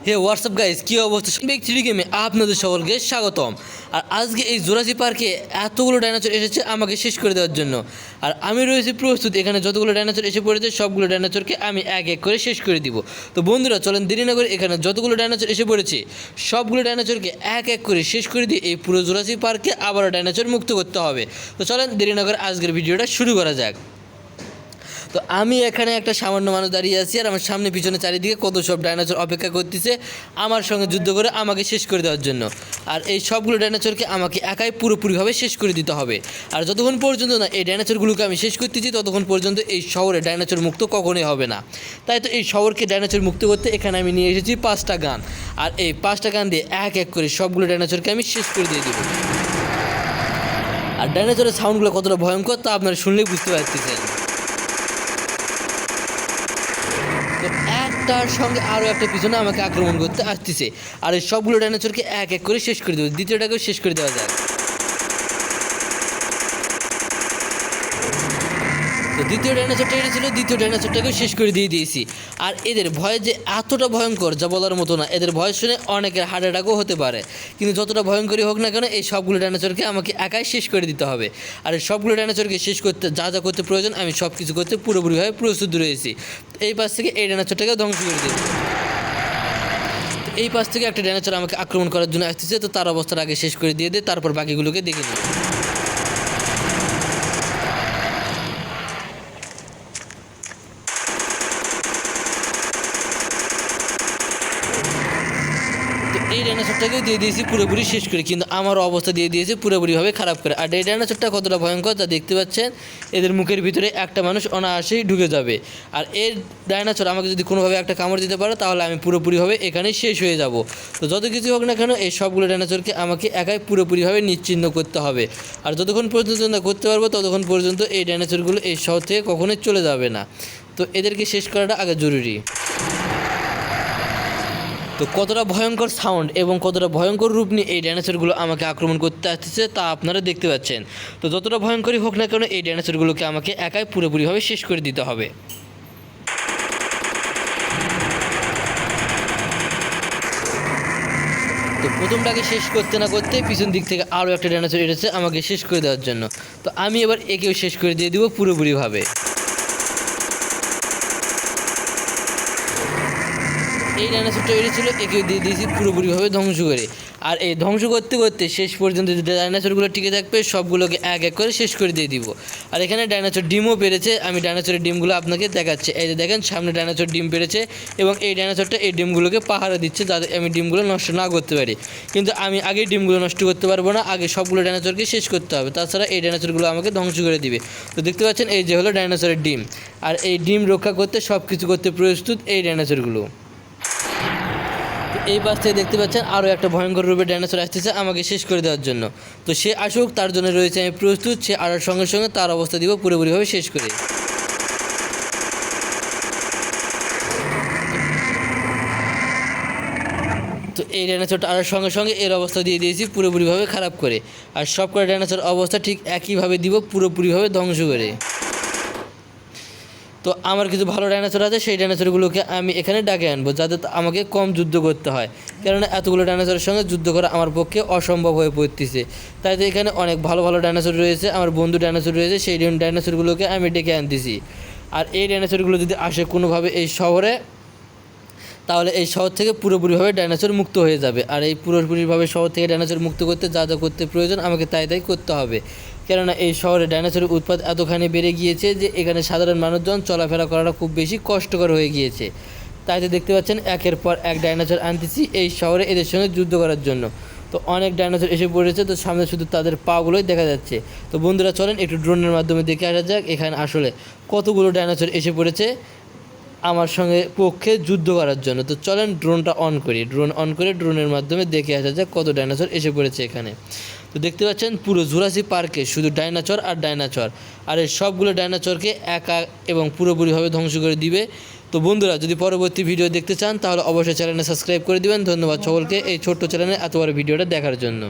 হে WhatsApp guys, কী অবস্থা? Three গেমে আপনাদের সকলকে স্বাগতম। আর আজকে এই জুরাসিক পার্কে এতগুলো ডাইনোসর এসেছে আমাকে শেষ করে দেওয়ার জন্য। আর আমি রয়েছি প্রস্তুত, এখানে যতগুলো ডাইনোসর এসে পড়েছে সবগুলো ডাইনোসরকে আমি এক এক করে শেষ করে দিব। তো বন্ধুরা চলেন দেরি না করে এখানে যতগুলো ডাইনোসর এসে পড়েছে সবগুলো ডাইনোসরকে এক এক করে শেষ করে দিয়ে এই পুরো জুরাসিক পার্কে আবারও ডাইনোসর মুক্ত করতে হবে। তো চলেন দেরি না করে আজকের ভিডিওটা শুরু করা যাক। তো আমি এখানে একটা সামান্য মানুষ দাঁড়িয়ে আছি, আর আমার সামনে পিছনে চারিদিকে কত সব ডাইনোসর অপেক্ষা করতেছে আমার সঙ্গে যুদ্ধ করে আমাকে শেষ করে দেওয়ার জন্য। আর এই সবগুলো ডাইনোসরকে আমাকে একাই পুরোপুরিভাবে শেষ করে দিতে হবে। আর যতক্ষণ পর্যন্ত না এই ডাইনোসরগুলোকে আমি শেষ করতেছি ততক্ষণ পর্যন্ত এই শহরে ডাইনোসর মুক্ত কখনোই হবে না। তাই তো এই শহরকে ডাইনোসর মুক্ত করতে এখানে আমি নিয়ে এসেছি 5টা গান। আর এই 5টা গান দিয়ে এক এক করে সবগুলো ডাইনোসরকে আমি শেষ করে দিয়ে দেবো। আর ডাইনোসরের সাউন্ডগুলো কতটা ভয়ঙ্কর তা আপনারা শুনলেই বুঝতে পারতেছেন। তো একটার সঙ্গে আরও একটা পিছনে আমাকে আক্রমণ করতে আসতেছে, আর এই সবগুলো ডাইনোসরকে এক এক করে শেষ করে দেবো। দ্বিতীয়টাকেও শেষ করে দেওয়া যায়। তো দ্বিতীয় ডাইনোসরটা এসেছিল, দ্বিতীয় ডাইনোসরটাকেও শেষ করে দিয়েছি। আর এদের ভয় যে এতটা ভয়ঙ্কর যা বলার মতো না। এদের ভয় শুনে অনেকের হার্ট অ্যাটাকও হতে পারে, কিন্তু যতটা ভয়ঙ্করই হোক না কেন এই সবগুলো ডাইনোসরকে আমাকে একাই শেষ করে দিতে হবে। আর এই সবগুলো ডাইনোসরকে শেষ করতে যা যা করতে প্রয়োজন আমি সব কিছু করতে পুরোপুরিভাবে প্রস্তুত রয়েছি। এই পাশ থেকে এই ডাইনোসরটাকে ধ্বংস করে দিয়েছি। এই পাশ থেকে একটা ডাইনোসর আমাকে আক্রমণ করার জন্য আসতেছে, তো তার অবস্থার আগে শেষ করে দিয়ে তারপর বাকিগুলোকে দেখে নিই। এই ডাইনোসরটাকেও দিয়ে দিয়েছি পুরোপুরি শেষ করে, কিন্তু আমার অবস্থা দিয়ে দিয়েছে পুরোপুরিভাবে খারাপ করে। আর এই ডাইনোসরটা কতটা ভয়ঙ্কর তা দেখতে পাচ্ছেন। এদের মুখের ভিতরে একটা মানুষ অনায়াসেই ঢুকে যাবে। আর এই ডাইনোসর আমাকে যদি কোনোভাবে একটা কামড় দিতে পারে তাহলে আমি পুরোপুরিভাবে এখানেই শেষ হয়ে যাব। তো যত কিছু হোক না কেন এই সবগুলো ডাইনোসরকে আমাকে একাই পুরোপুরিভাবে নিশ্চিহ্ন করতে হবে। আর যতক্ষণ পর্যন্ত না করতে পারবো ততক্ষণ পর্যন্ত এই ডাইনোসরগুলো এই শহর থেকে কখনোই চলে যাবে না। তো এদেরকে শেষ করাটা আগে জরুরি। তো কতটা ভয়ঙ্কর সাউন্ড এবং কতটা ভয়ঙ্কর রূপ নিয়ে এই ডাইনোসরগুলো আমাকে আক্রমণ করতে আসতেছে তা আপনারা দেখতে পাচ্ছেন। তো যতটা ভয়ঙ্করই হোক না কেন এই ডাইনোসরগুলোকে আমাকে একাই পুরোপুরিভাবে শেষ করে দিতে হবে। তো প্রথমটাকে শেষ করতে না করতে পিছন দিক থেকে আরও একটা ডাইনোসর এসেছে আমাকে শেষ করে দেওয়ার জন্য। তো আমি এবার একেও শেষ করে দিয়ে দিব পুরোপুরিভাবে। এই ডাইনোসরটা এসেছিলো, একেও দিয়ে দিয়েছি পুরোপুরিভাবে ধ্বংস করে। আর এই ধ্বংস করতে করতে শেষ পর্যন্ত যে ডাইনোসরগুলো টিকে থাকবে সবগুলোকে এক এক করে শেষ করে দিয়ে দিব। আর এখানে ডাইনোসর ডিমও পেরেছে, আমি ডাইনোসরের ডিমগুলো আপনাকে দেখাচ্ছি। এই যে দেখেন সামনে ডাইনোসর ডিম পেরেছে এবং এই ডাইনোসরটা এই ডিমগুলোকে পাহারা দিচ্ছে যাতে আমি ডিমগুলো নষ্ট না করতে পারি। কিন্তু আমি আগে ডিমগুলো নষ্ট করতে পারবো না, আগে সবগুলো ডাইনোসরকে শেষ করতে হবে, তাছাড়া এই ডাইনোসরগুলো আমাকে ধ্বংস করে দিবে। তো দেখতে পাচ্ছেন এই যে হলো ডাইনোসরের ডিম। আর এই ডিম রক্ষা করতে সব কিছু করতে প্রস্তুত এই ডাইনোসরগুলো। এই পাশ থেকে দেখতে পাচ্ছেন আরও একটা ভয়ঙ্কর রূপে ডাইনোসর আসতেছে আমাকে শেষ করে দেওয়ার জন্য। তো সে আসুক, তার জন্য রয়েছে আমি প্রস্তুত। সে আসার সঙ্গে সঙ্গে তার অবস্থা দিব পুরোপুরিভাবে শেষ করে। তো এই ডাইনোসরটা আসার সঙ্গে সঙ্গে এর অবস্থা দিয়ে দিয়েছি পুরোপুরিভাবে খারাপ করে। আর সব কটা ডাইনোসর অবস্থা ঠিক একইভাবে দিব পুরোপুরিভাবে ধ্বংস করে। তো আমার কিছু ভালো ডাইনোসর আছে, সেই ডাইনোসরগুলোকে আমি এখানে ডাকে আনবো যাতে আমাকে কম যুদ্ধ করতে হয়, কেননা এতগুলো ডাইনোসরের সঙ্গে যুদ্ধ করা আমার পক্ষে অসম্ভব হয়ে পড়তেছে। তাই তো এখানে অনেক ভালো ভালো ডাইনোসর রয়েছে, আমার বন্ধু ডাইনোসর রয়েছে, সেই ডাইনোসরগুলোকে আমি ডেকে আনতেছি। আর এই ডাইনোসরগুলো যদি আসে কোনোভাবে এই শহরে তাহলে এই শহর থেকে পুরোপুরিভাবে ডাইনোসর মুক্ত হয়ে যাবে। আর এই পুরোপুরিভাবে শহর থেকে ডাইনোসর মুক্ত করতে যা যা করতে প্রয়োজন আমাকে তাই করতে হবে, কেননা এই শহরে ডাইনোসরের উৎপাত এতখানি বেড়ে গিয়েছে যে এখানে সাধারণ মানুষজন চলাফেরা করাটা খুব বেশি কষ্টকর হয়ে গিয়েছে। তাই তো দেখতে পাচ্ছেন একের পর এক ডাইনোসর আনতেছি এই শহরে এদের সঙ্গে যুদ্ধ করার জন্য। তো অনেক ডাইনোসর এসে পড়েছে, তো সামনে শুধু তাদের পাগুলোই দেখা যাচ্ছে। তো বন্ধুরা চলেন একটু ড্রোনের মাধ্যমে দেখে আসা যাক এখানে আসলে কতগুলো ডাইনোসর এসে পড়েছে আমার সঙ্গে পক্ষে যুদ্ধ করার জন্য। তো চলেন ড্রোনটা অন করি, ড্রোন অন করে ড্রোনের মাধ্যমে দেখে আসা যাক কত ডাইনোসর এসে পড়েছে এখানে। তো দেখতে পাচ্ছেন পুরো জুরাসিক পার্কে শুধু ডাইনোসর আর ডাইনোসর, আর এই সবগুলো ডাইনোসরকে একা এবং পুরোপুরিভাবে ধ্বংস করে দিবে। তো বন্ধুরা যদি পরবর্তী ভিডিও দেখতে চান তাহলে অবশ্যই চ্যানেলে সাবস্ক্রাইব করে দিবেন। ধন্যবাদ সকলকে এই ছোট্ট চ্যানেলে এত বড় ভিডিওটা দেখার জন্য।